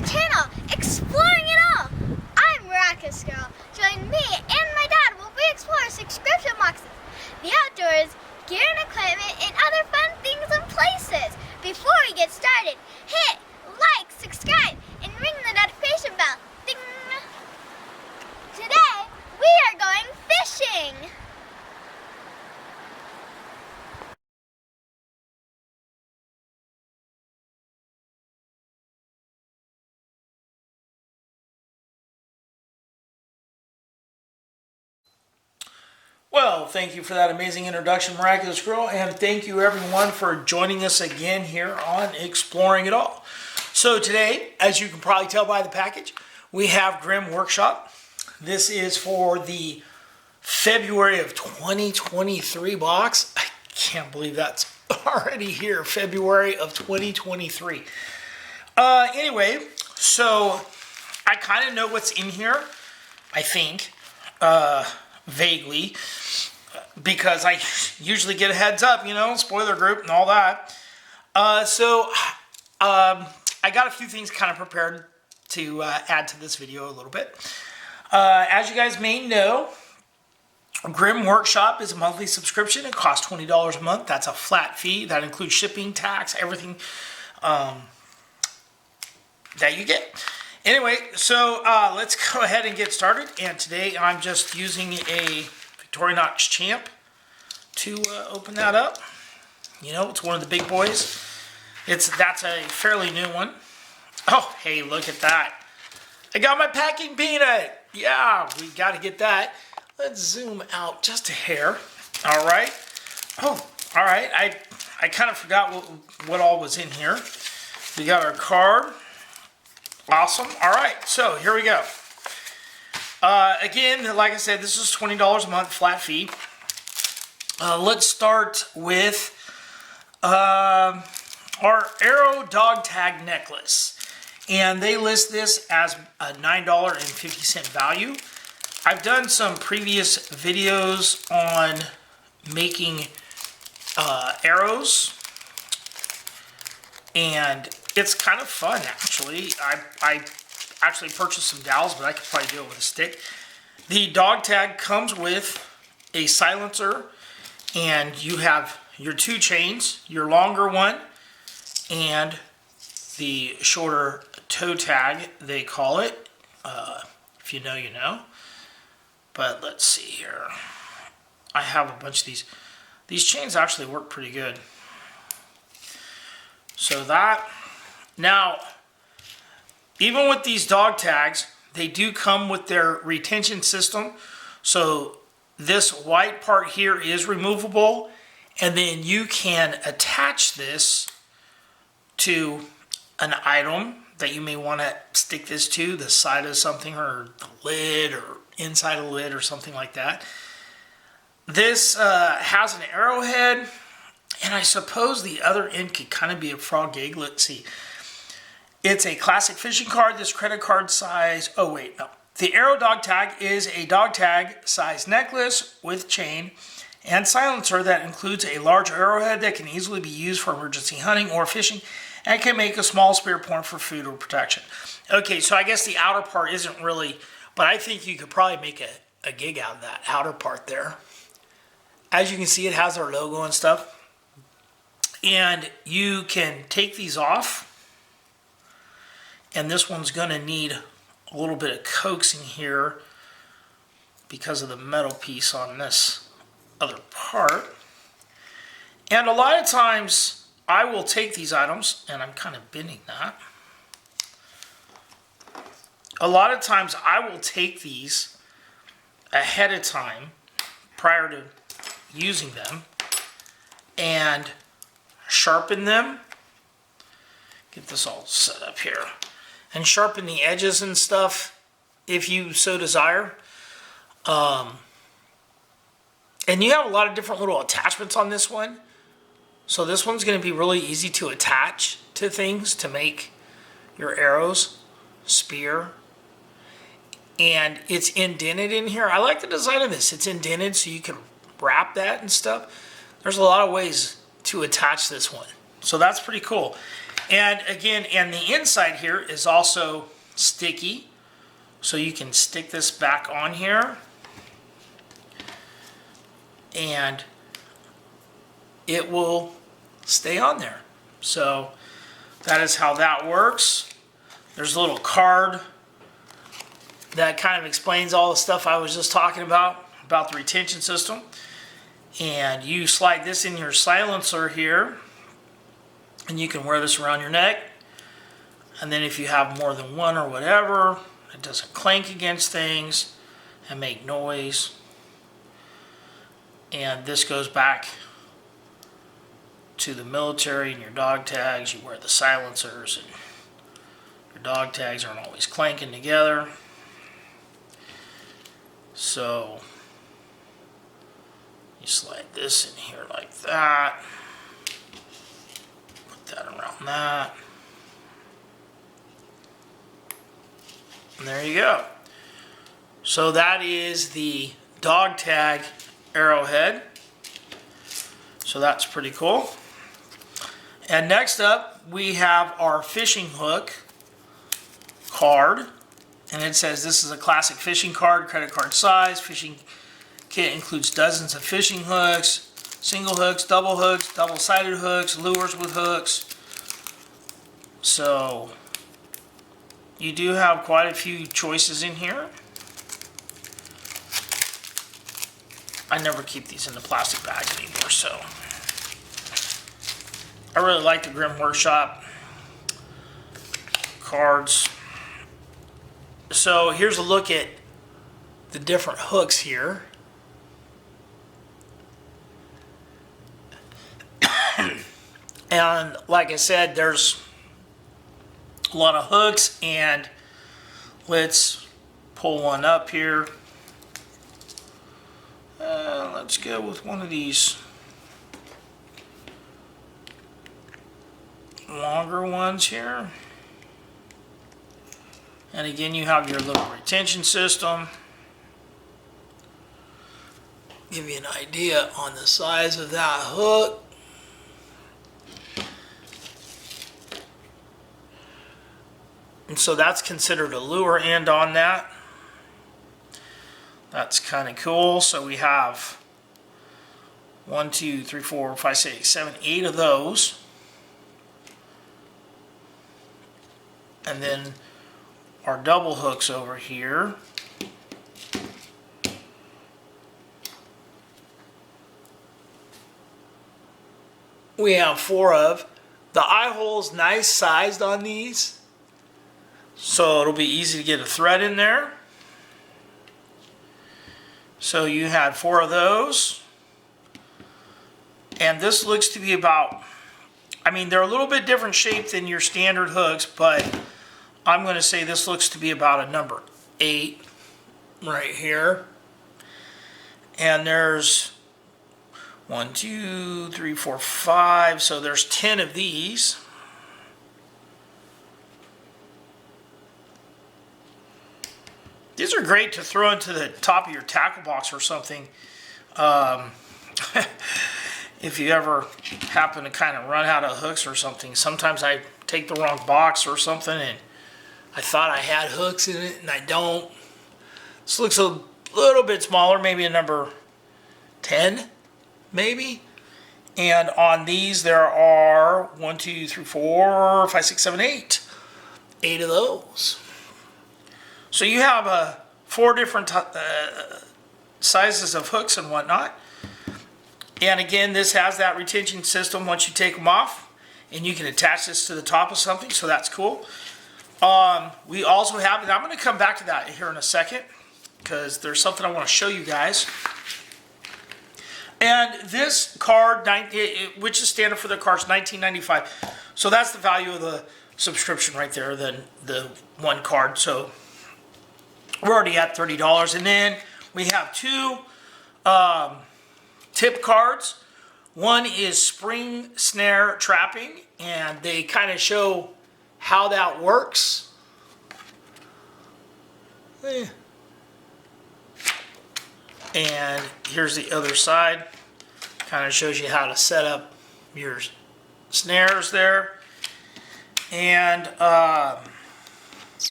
our channel, Exploring It All. I'm Miraculous Girl. Join me and my dad while we explore subscription boxes, the outdoors, gear and equipment, and other fun things and places. Before we get started, hit like, subscribe, and ring the notification bell. Ding! Today, we are going fishing. Well, thank you for that amazing introduction, Miraculous Girl, and thank you everyone for joining us again here on Exploring It All. So today, as you can probably tell by the package, we have Grimm Workshop. This is for the February of 2023 box. I can't believe that's already here, February of 2023. Anyway, so I kind of know what's in here, I think. Vaguely, because I usually get a heads up, you know, spoiler group and all that. I got a few things kind of prepared to add to this video a little bit. As you guys may know, Grimm Workshop is a monthly subscription. It costs $20 a month. That's a flat fee. That includes shipping, tax, everything that you get. Anyway, so let's go ahead and get started. And today I'm just using a Victorinox Champ to open that up. You know, it's one of the big boys. That's a fairly new one. Oh, hey, look at that. I got my packing peanut. Yeah, we got to get that. Let's zoom out just a hair. All right. Oh, all right. I kind of forgot what all was in here. We got our card. Awesome. All right, so here we go. Again, like I said, this is $20 a month, flat fee. Let's start with our Arrow dog tag necklace. And they list this as a $9.50 value. I've done some previous videos on making arrows. And it's kind of fun, actually. I actually purchased some dowels, but I could probably do it with a stick. The dog tag comes with a silencer, and you have your two chains, your longer one, and the shorter toe tag, they call it. If you know, you know. But let's see here. I have a bunch of these. These chains actually work pretty good. So that, now, even with these dog tags, they do come with their retention system. So this white part here is removable, and then you can attach this to an item that you may want to stick this to, the side of something, or the lid, or inside a lid, or something like that. This has an arrowhead. And I suppose the other end could kind of be a frog gig. Let's see. It's a classic fishing card. This credit card size. Oh, wait, no. The Arrow dog tag is a dog tag size necklace with chain and silencer that includes a large arrowhead that can easily be used for emergency hunting or fishing and can make a small spear point for food or protection. Okay, so I guess the outer part isn't really, but I think you could probably make a gig out of that outer part there. As you can see, it has our logo and stuff. And you can take these off, and this one's going to need a little bit of coaxing here because of the metal piece on this other part. And a lot of times I will take these items, and I'm kind of bending that. A lot of times I will take these ahead of time prior to using them and sharpen them. Get this all set up here. And sharpen the edges and stuff if you so desire. And you have a lot of different little attachments on this one. So this one's going to be really easy to attach to things to make your arrows, spear. And it's indented in here. I like the design of this. It's indented so you can wrap that and stuff. There's a lot of ways to attach this one. So that's pretty cool. And again, and the inside here is also sticky. So you can stick this back on here. And it will stay on there. So that is how that works. There's a little card that kind of explains all the stuff I was just talking about the retention system. And you slide this in your silencer here, and you can wear this around your neck. And then if you have more than one or whatever, it doesn't clank against things and make noise. And this goes back to the military and your dog tags. You wear the silencers, and your dog tags aren't always clanking together. So you slide this in here like that. Put that around that. And there you go. So that is the dog tag arrowhead. So that's pretty cool. And next up, we have our fishing hook card. And it says this is a classic fishing card, credit card size. Fishing kit includes dozens of fishing hooks, single hooks, double-sided hooks, lures with hooks. So you do have quite a few choices in here. I never keep these in the plastic bag anymore, so I really like the Grimm Workshop cards. So here's a look at the different hooks here. And like I said, there's a lot of hooks, and let's pull one up here. Let's go with one of these longer ones here. And again, you have your little retention system. Give you an idea on the size of that hook. And so that's considered a lure end on that. That's kind of cool. So we have 1, 2, 3, 4, 5, 6, 7, 8 of those. And then our double hooks over here. We have 4 of. The eye hole's nice sized on these, so it'll be easy to get a thread in there. So you had 4 of those. And this looks to be about, I mean, they're a little bit different shape than your standard hooks, but I'm going to say this looks to be about a number 8 right here. And there's 1, 2, 3, 4, 5. So there's 10 of these. These are great to throw into the top of your tackle box or something. If you ever happen to kind of run out of hooks or something. Sometimes I take the wrong box or something and I thought I had hooks in it and I don't. This looks a little bit smaller, maybe a number 10, maybe. And on these there are 1, 2, 3, 4, 5, 6, 7, 8. 8 of those. So you have 4 different sizes of hooks and whatnot. And again, this has that retention system once you take them off. And you can attach this to the top of something, so that's cool. We also have, and I'm going to come back to that here in a second, because there's something I want to show you guys. And this card, which is standard for the cards, $19.95. So that's the value of the subscription right there, the one card. So we're already at $30. And then we have 2 tip cards. One is spring snare trapping, and they kind of show how that works. And here's the other side. Kind of shows you how to set up your snares there. And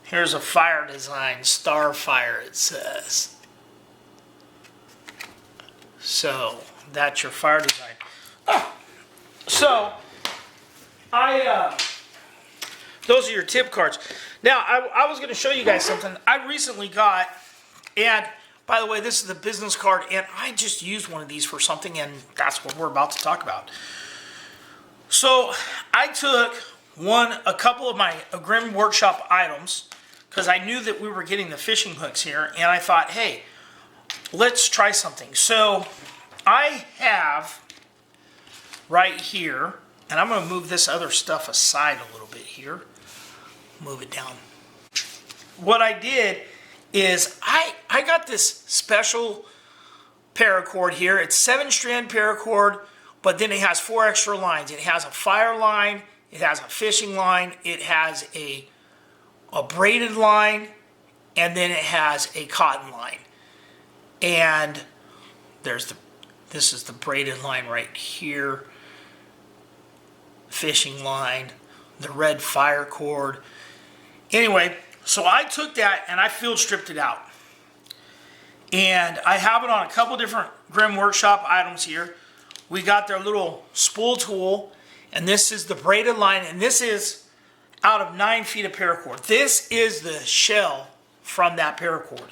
here's a fire design, Starfire it says. So that's your fire design. Oh, so those are your tip cards. Now I was going to show you guys something I recently got, and by the way, this is the business card, and I just used one of these for something, and that's what we're about to talk about. So I took a couple of my Grimm Workshop items, because I knew that we were getting the fishing hooks here, and I thought, hey, let's try something. So I have right here, and I'm going to move this other stuff aside a little bit here. Move it down. What I did is I got this special paracord here. It's 7-strand paracord, but then it has 4 extra lines. It has a fire line, it has a fishing line, it has a braided line, and then it has a cotton line. And this is the braided line right here, fishing line, the red fire cord. Anyway, so I took that and I field stripped it out. And I have it on a couple different Grimm Workshop items here. We got their little spool tool, and this is the braided line, and this is out of 9 feet of paracord. This is the shell from that paracord.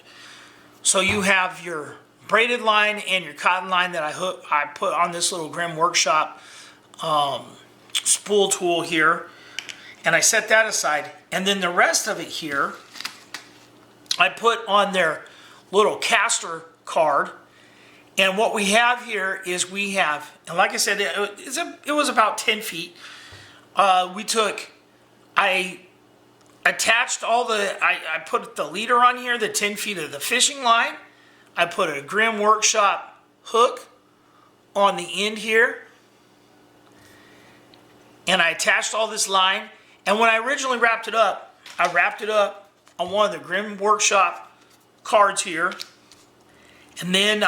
So you have your braided line and your cotton line that I put on this little Grimm Workshop spool tool here, and I set that aside. And then the rest of it here, I put on their little caster card. And what we have here is and like I said, it was about 10 feet. I attached I put the leader on here, the 10 feet of the fishing line. I put a Grimm Workshop hook on the end here. And I attached all this line. And when I originally wrapped it up, I wrapped it up on one of the Grimm Workshop cards here. And then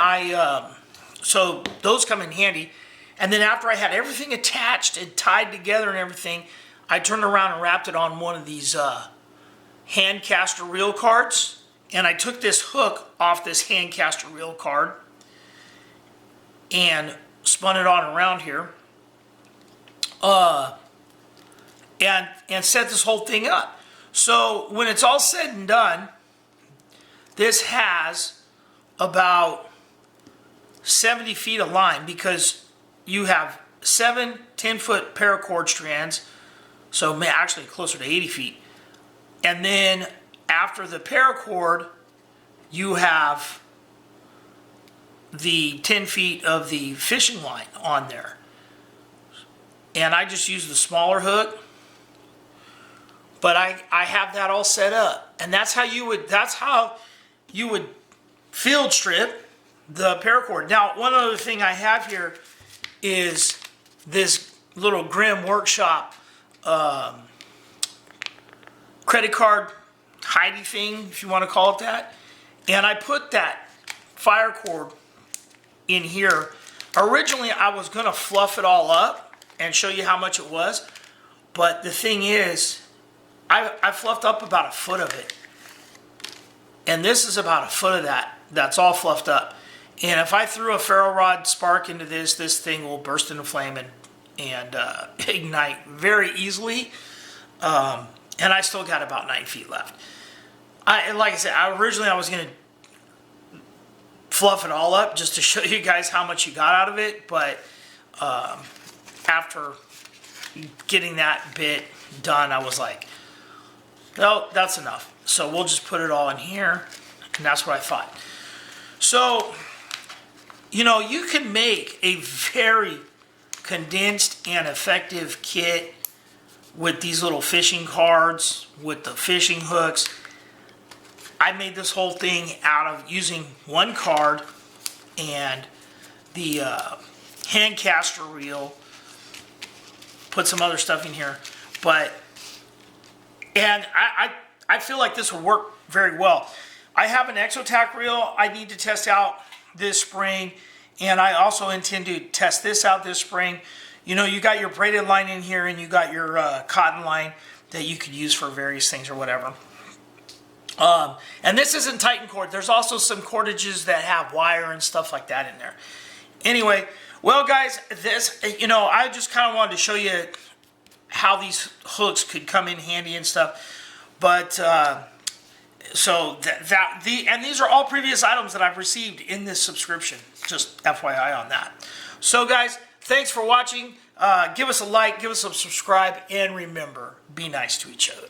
so those come in handy. And then after I had everything attached and tied together and everything, I turned around and wrapped it on one of these hand caster reel cards. And I took this hook off this hand caster reel card and spun it on around here. And set this whole thing up. So when it's all said and done, this has about 70 feet of line, because you have 7 10-foot paracord strands, so actually closer to 80 feet. And then after the paracord, you have the 10 feet of the fishing line on there. And I just use the smaller hook, but I have that all set up. And that's how you would field strip the paracord. Now, one other thing I have here is this little Grimm Workshop credit card hidey thing, if you want to call it that. And I put that fire cord in here. Originally, I was going to fluff it all up and show you how much it was. But the thing is, I fluffed up about a foot of it. And this is about a foot of that. That's all fluffed up. And if I threw a ferro rod spark into this thing will burst into flame and ignite very easily. And I still got about 9 feet left. Like I said, originally I was going to fluff it all up just to show you guys how much you got out of it. But after getting that bit done, I was like, no, that's enough. So we'll just put it all in here. And that's what I thought. So, you know, you can make a very condensed and effective kit with these little fishing cards, with the fishing hooks. I made this whole thing out of using one card and the hand caster reel. Put some other stuff in here, and I feel like this will work very well. I have an Exotac reel I need to test out this spring, and I also intend to test this out this spring. You know, you got your braided line in here, and you got your cotton line that you could use for various things or whatever. And this isn't Titan cord. There's also some cordages that have wire and stuff like that in there. Anyway, well, guys, this, you know, I just kind of wanted to show you how these hooks could come in handy and stuff. But so and these are all previous items that I've received in this subscription. Just FYI on that. So, guys, thanks for watching. Give us a like, give us a subscribe, and remember, be nice to each other.